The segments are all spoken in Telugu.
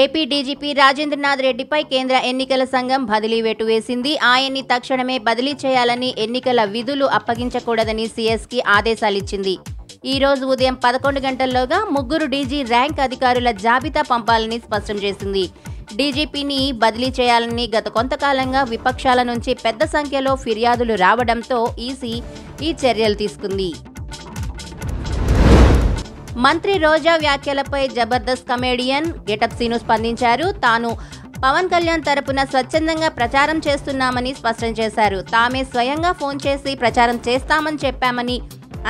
ఏపీ డీజీపీ రాజేంద్రనాథ్ రెడ్డిపై కేంద్ర ఎన్నికల సంఘం బదిలీ వేటు వేసింది. ఆయన్ని తక్షణమే బదిలీ చేయాలని, ఎన్నికల విధులు అప్పగించకూడదని సీఎస్కి ఆదేశాలిచ్చింది. ఈ రోజు ఉదయం 11 గంటల్లోగా 3 డీజీ ర్యాంక్ అధికారుల జాబితా పంపాలని స్పష్టం చేసింది. డీజీపీని బదిలీ చేయాలని గత కొంతకాలంగా విపక్షాల నుంచి పెద్ద సంఖ్యలో ఫిర్యాదులు రావడంతో ఈసీ ఈ చర్యలు తీసుకుంది. మంత్రి రోజా వ్యాఖ్యలపై జబర్దస్త్ కమెడియన్ గెటప్ సీను స్పందించారు. తాను పవన్ కళ్యాణ్ తరపున స్వచ్ఛందంగా ప్రచారం చేస్తున్నామని స్పష్టం చేశారు. తామే స్వయంగా ఫోన్ చేసి ప్రచారం చేస్తామని చెప్పామని,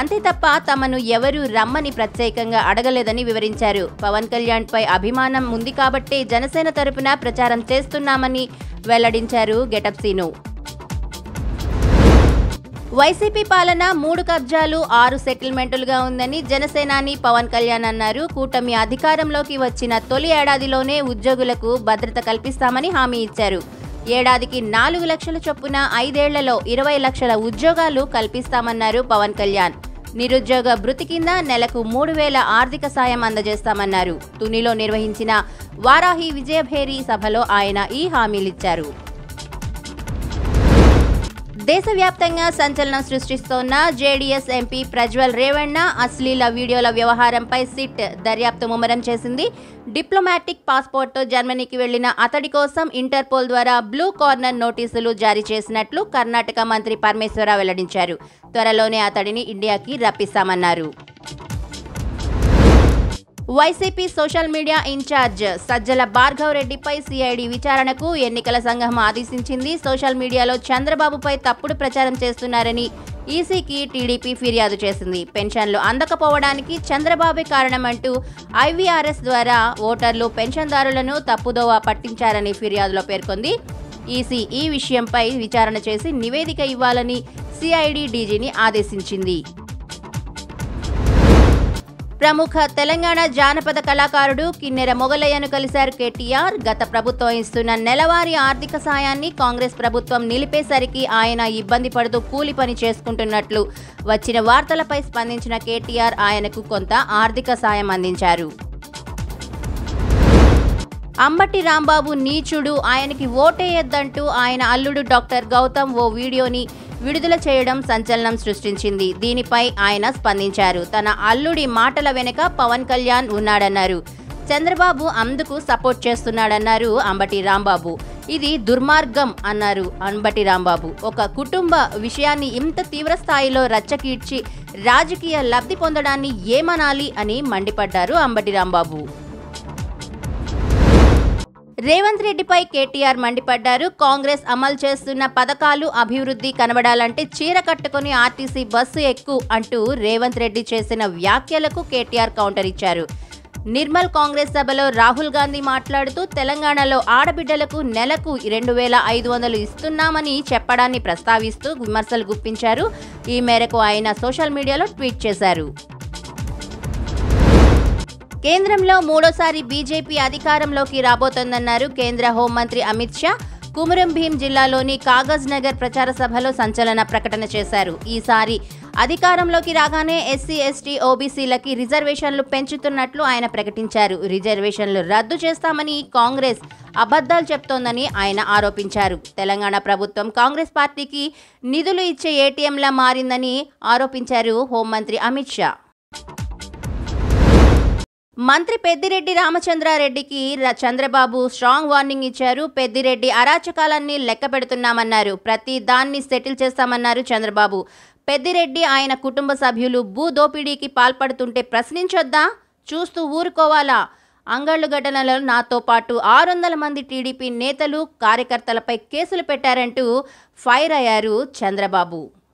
అంతే తప్ప తమను ఎవరూ రమ్మని ప్రత్యేకంగా అడగలేదని వివరించారు. పవన్ కళ్యాణ్ పై అభిమానం ఉంది కాబట్టే జనసేన తరపున ప్రచారం చేస్తున్నామని వెల్లడించారు గెటప్ సీను. వైసీపీ పాలన 3 కబ్జాలు 6 సెటిల్మెంటులుగా ఉందని జనసేనాని పవన్ కళ్యాణ్ అన్నారు. కూటమి అధికారంలోకి వచ్చిన తొలి ఏడాదిలోనే ఉద్యోగులకు భద్రత కల్పిస్తామని హామీ ఇచ్చారు. ఏడాదికి 4 లక్షల చొప్పున 5 ఏళ్లలో 20 లక్షల ఉద్యోగాలు కల్పిస్తామన్నారు పవన్ కళ్యాణ్. నిరుద్యోగ భృతి కింద నెలకు 3,000 ఆర్థిక సాయం అందజేస్తామన్నారు. తునిలో నిర్వహించిన వారాహి విజయభేరి సభలో ఆయన ఈ హామీలిచ్చారు. దేశవ్యాప్తంగా సంచలనం సృష్టిస్తోన్న జేడీఎస్ ఎంపీ ప్రజ్వల్ రేవణ్ణ అశ్లీల వీడియోల వ్యవహారంపై సిట్ దర్యాప్తు ముమ్మరం చేసింది. డిప్లొమాటిక్ పాస్పోర్ట్తో జర్మనీకి వెళ్లిన అతడి కోసం ఇంటర్పోల్ ద్వారా బ్లూ కార్నర్ నోటీసులు జారీ చేసినట్లు కర్ణాటక మంత్రి పరమేశ్వర వెల్లడించారు. త్వరలోనే అతడిని ఇండియాకి రప్పిస్తామన్నారు. YCP social media in-charge Sajjala Bhargav రెడ్డిపై సిఐడి విచారణకు ఎన్నికల సంఘం ఆదేశించింది. సోషల్ మీడియాలో చంద్రబాబుపై తప్పుడు ప్రచారం చేస్తున్నారని ఈసీకి టీడీపీ ఫిర్యాదు చేసింది. పెన్షన్లు అందకపోవడానికి చంద్రబాబే కారణమంటూ ఐవీఆర్ఎస్ ద్వారా ఓటర్లు పెన్షన్దారులను తప్పుదోవ పట్టించారని ఫిర్యాదులో పేర్కొంది. ఈసీ ఈ విషయంపై విచారణ చేసి నివేదిక ఇవ్వాలని సిఐడి డీజీని ఆదేశించింది. ప్రముఖ తెలంగాణ జానపద కళాకారుడు కిన్నెర మొగలయ్యను కలిశారు కేటీఆర్. గత ప్రభుత్వం ఇస్తున్న నెలవారీ ఆర్థిక సాయాన్ని కాంగ్రెస్ ప్రభుత్వం నిలిపేసరికి ఆయన ఇబ్బంది పడుతూ కూలి పని చేసుకుంటున్నట్లు వచ్చిన వార్తలపై స్పందించిన కేటీఆర్ ఆయనకు కొంత ఆర్థిక సాయం అందించారు. అంబటి రాంబాబు నీచుడు, ఆయనకి ఓటేయొద్దంటూ ఆయన అల్లుడు డాక్టర్ గౌతమ్ ఓ వీడియోని విడుదల చేయడం సంచలనం సృష్టించింది. దీనిపై ఆయన స్పందించారు. తన అల్లుడి మాటల వెనుక పవన్ కళ్యాణ్ ఉన్నాడన్నారు. చంద్రబాబు అందుకు సపోర్ట్ చేస్తున్నాడన్నారు అంబటి రాంబాబు. ఇది దుర్మార్గం అన్నారు అంబటి రాంబాబు. ఒక కుటుంబ విషయాన్ని ఇంత తీవ్ర స్థాయిలో రచ్చకీడ్చి రాజకీయ లబ్ధి పొందడాన్ని ఏమనాలి అని మండిపడ్డారు అంబటి రాంబాబు. రేవంత్ రెడ్డిపై కేటీఆర్ మండిపడ్డారు. కాంగ్రెస్ అమలు చేస్తున్న పథకాలు అభివృద్ధి కనబడాలంటే చీర కట్టుకుని ఆర్టీసీ బస్సు ఎక్కు అంటూ రేవంత్ రెడ్డి చేసిన వ్యాఖ్యలకు కేటీఆర్ కౌంటర్ ఇచ్చారు. నిర్మల్ కాంగ్రెస్ సభలో రాహుల్ గాంధీ మాట్లాడుతూ తెలంగాణలో ఆడబిడ్డలకు నెలకు 2,500 ఇస్తున్నామని చెప్పడాన్ని ప్రస్తావిస్తూ విమర్శలు గుప్పించారు. ఈ మేరకు ఆయన సోషల్ మీడియాలో ట్వీట్ చేశారు. కేంద్రంలో మూడోసారి బీజేపీ అధికారంలోకి రాబోతోందన్నారు కేంద్ర హోంమంత్రి అమిత్ షా. కుమురం భీం జిల్లాలోని కాగజ్ నగర్ ప్రచార సభలో సంచలన ప్రకటన చేశారు. ఈసారి అధికారంలోకి రాగానే ఎస్సీ, ఎస్టీ, ఓబీసీలకి రిజర్వేషన్లు పెంచుతున్నట్లు ఆయన ప్రకటించారు. రిజర్వేషన్లు రద్దు చేస్తామని కాంగ్రెస్ అబద్ధాలు చెప్తోందని ఆయన ఆరోపించారు. తెలంగాణ ప్రభుత్వం కాంగ్రెస్ పార్టీకి నిధులు ఇచ్చే ఏటీఎంలా మారిందని ఆరోపించారు హోంమంత్రి అమిత్ షా. మంత్రి పెద్దిరెడ్డి రామచంద్రారెడ్డికి చంద్రబాబు స్ట్రాంగ్ వార్నింగ్ ఇచ్చారు. పెద్దిరెడ్డి అరాచకాలన్నీ లెక్క పెడుతున్నామన్నారు. ప్రతి దాన్ని సెటిల్ చేస్తామన్నారు చంద్రబాబు. పెద్దిరెడ్డి ఆయన కుటుంబ సభ్యులు భూ దోపిడీకి పాల్పడుతుంటే ప్రశ్నించొద్దా, చూస్తూ ఊరుకోవాలా? అంగళ్ళు ఘటనలో నాతో పాటు 600 మంది టీడీపీ నేతలు, కార్యకర్తలపై కేసులు పెట్టారంటూ ఫైర్ అయ్యారు చంద్రబాబు.